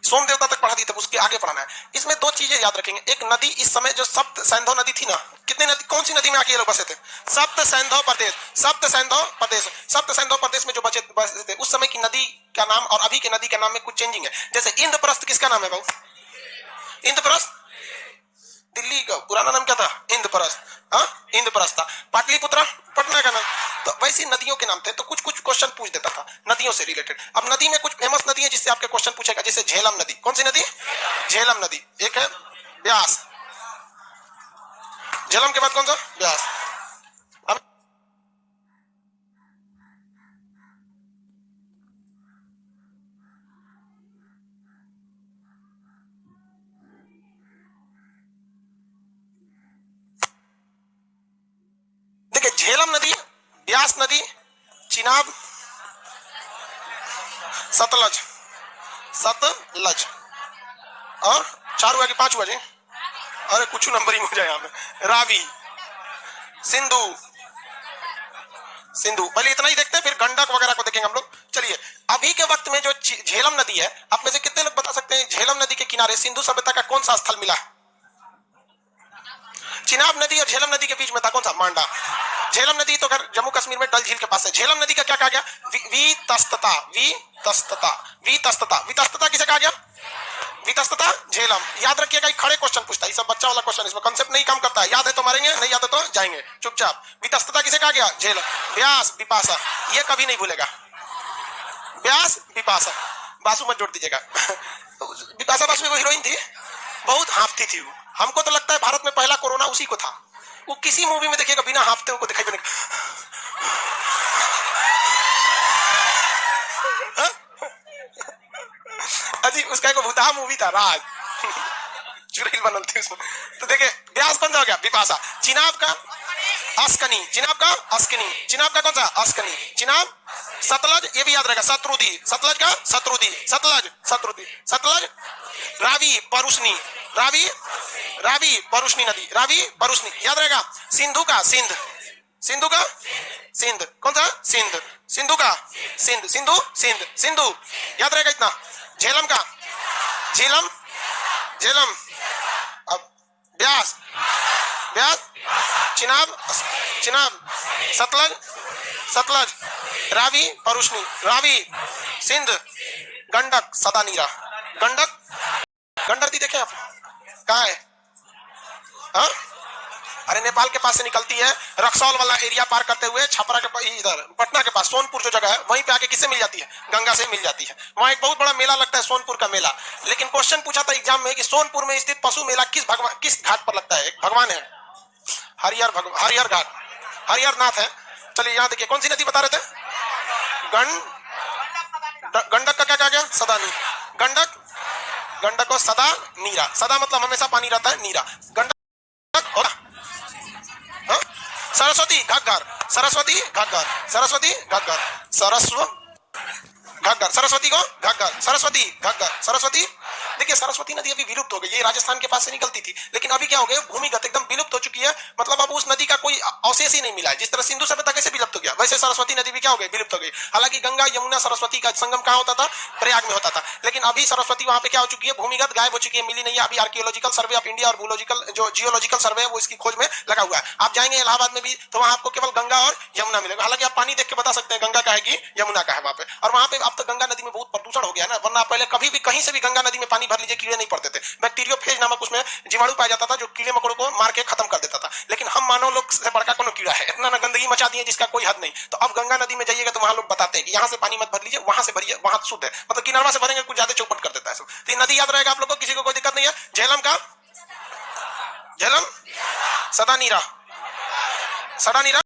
सोम देवता तक पढ़ा दी, तब उसके आगे पढ़ाना है। इसमें दो चीजें याद रखेंगे। एक नदी इस समय जो सप्त सैंधव नदी थी ना, कितनी नदी, कौन सी नदी में आके ये लोग बसे थे? सप्त सैंधव प्रदेश। सप्त सैंधव प्रदेश, सप्त सैंधव प्रदेश में जो बसे थे, उस समय की नदी का नाम और अभी के नदी के नाम में कुछ चेंजिंग है। जैसे इंद्रप्रस्थ किसका नाम है भाऊ? इंद्रप्रस्थ दिल्ली का पुराना नाम क्या था? इंद्रप्रस्थ। हाँ, इंद्रप्रस्थ था। पाटलिपुत्र पटना का नाम। तो वैसी नदियों के नाम थे। तो कुछ कुछ क्वेश्चन पूछ देता था नदियों से रिलेटेड। अब नदी में कुछ फेमस नदी है जिससे आपके क्वेश्चन पूछेगा, जैसे झेलम नदी। कौन सी नदी? झेलम नदी। एक है ब्यास। झेलम के बाद कौन सा? ब्यास। देखिए, झेलम नदी, ब्यास नदी, चिनाब, सतलज, सतलज और 4 हुआ कि 5 हुआ जी? अरे कुछ नंबरिंग हो जाए यहाँ पे। रावी, सिंधु, सिंधु। पहले इतना ही देखते हैं, फिर गंडक वगैरह को देखेंगे हम लोग। चलिए, अभी के वक्त में जो झेलम नदी है, आप में से कितने लोग बता सकते हैं झेलम नदी के किनारे सिंधु सभ्यता का कौन सा स्थल मिला? चिनाब नदी और झेलम नदी के बीच में था कौन सा? मांडा। झेलम नदी तो अगर जम्मू कश्मीर में डल झील के पास है। झेलम नदी का क्या कहा गया? वितस्तता। वितस्तता, वितस्तता, वितस्तता किसे कहा गया? वितस्तता झेलम। याद रखिएगा, खड़े क्वेश्चन पूछता है, ये सब बच्चा वाला क्वेश्चन, इसमें कांसेप्ट नहीं काम करता है। याद है तो मारेंगे, नहीं याद है तो जाएंगे चुपचाप। वितस्तता किसे कहा गया? झेलम। व्यास, विपाशा, ये कभी नहीं भूलेगा। व्यास, विपाशा, बासु मत जोड़ दीजिएगा। विपाशा बासु वो हीरोइन थी, बहुत हाफती थी वो। हमको तो लगता है भारत में पहला कोरोना उसी को था। वो किसी मूवी में देखिएगा बिना हाफते को दिखाई देने। अजी उसका एक भूतहा मूवी था, राज चुड़ैल बनल थी उसमें। तो देखिए, व्यास कौन सा हो गया? विपाशा। चिनाब का अस्कनी, चिनाब का अस्कनी, चिनाब का कौन सा? अस्कनी। चिनाब, सतलज, ये भी याद रहेगा, शत्रुदी। सतलज का शत्रुदी, सतलज, शत्रुदी, सतलज। रावी, परुष्णी, रावी, रावी, परुष्णी नदी, रावी, परुष्णी, याद रहेगा। सिंधु का सिंध, सिंधु का सिंध, कौन सा? सिंध। सिंधु का सिंध, सिंधु, सिंध, सिंधु, याद रहेगा इतना। झेलम का झेलम, झेलम। अब ब्यास, ब्यास, चिनाब, चिनाब, सतलज, सतलज, रावी, परुष्णी, रावी, सिंध, गंडक, सदा नीरा। गंडक, गंडक दी देखे आप कहाँ है? हाँ, अरे नेपाल के पास से निकलती है, रक्सौल वाला एरिया पार करते हुए छपरा के इधर पटना के पास सोनपुर जो जगह है, वहीं पे आके किससे मिल जाती है? गंगा से मिल जाती है। वहां एक बहुत बड़ा मेला लगता है, सोनपुर का मेला। लेकिन क्वेश्चन पूछा था एग्जाम में कि सोनपुर में स्थित पशु मेला किस भगवान, किस घाट पर लगता है? एक भगवान है, हरिहर घाट, हरिहर नाथ है। चलिए यहाँ देखिए, कौन सी नदी बता रहे थे? गंडक का क्या कहा गया? सदा नीर। गंडक, गंडक को सदा नीरा। सदा मतलब हमेशा पानी रहता है, नीरा। गंडक और सरस्वती घग्गर, सरस्वती घग्गर, सरस्वती घग्गर, घग्गर, सरस्वती को घग्गर, सरस्वती घग्गर, सरस्वती। देखिए, सरस्वती नदी अभी विलुप्त हो गई। ये राजस्थान के पास से निकलती थी, लेकिन अभी क्या हो गया? भूमिगत एकदम विलुप्त हो चुकी है। मतलब अब उस नदी का कोई अवशेष ही नहीं मिला है। जिस तरह सिंधु सभ्यता कैसे विलुप्त हो गया, वैसे सरस्वती नदी भी क्या हो गई? विलुप्त हो गई। हालांकि गंगा यमुना सरस्वती का संगम कहाँ होता था? प्रयाग में होता था। लेकिन अभी सरस्वती वहां पे क्या हो चुकी है? भूमिगत गायब हो चुकी है, मिली नहीं है। अभी आर्कियोलॉजिकल सर्वे ऑफ इंडिया और भूलॉजिकल जो जियोलॉजिकल सर्वे है वो इसकी खोज में लगा हुआ है। आप जाएंगे इलाहाबाद में भी तो वहां आपको केवल गंगा और यमुना मिलेगा। हालांकि आप पानी देख के बता सकते हैं गंगा का है कि यमुना का है वहां पे। और वहां पे अब तो गंगा नदी में बहुत प्रदूषण हो गया ना, वरना पहले कभी भी कहीं से भी गंगा नदी में पानी भर लीजिए, कीड़े नहीं पड़ते थे। बैक्टीरियोफेज नामक उसमें जीवाणु पाया जाता था जो कीड़े मकोड़ों को मार के खत्म कर देता था। लेकिन हम मानव लोग से बड़का कोनो कीड़ा है, इतना ना गंदगी मचा दी है जिसका कोई हद नहीं। तो अब गंगा नदी में जाइएगा तो वहां लोग बताते हैं कि यहाँ से पानी मत भर लीजिए, वहां से भरिए, वहां शुद्ध है। मतलब किनारा से भरेंगे कुछ ज्यादा चौपट कर देता है सब। तो नदी याद रहेगा आप लोगों को, किसी को कोई दिक्कत नहीं है। झेलम का झेलम, सदा नीरा, सदा नीरा,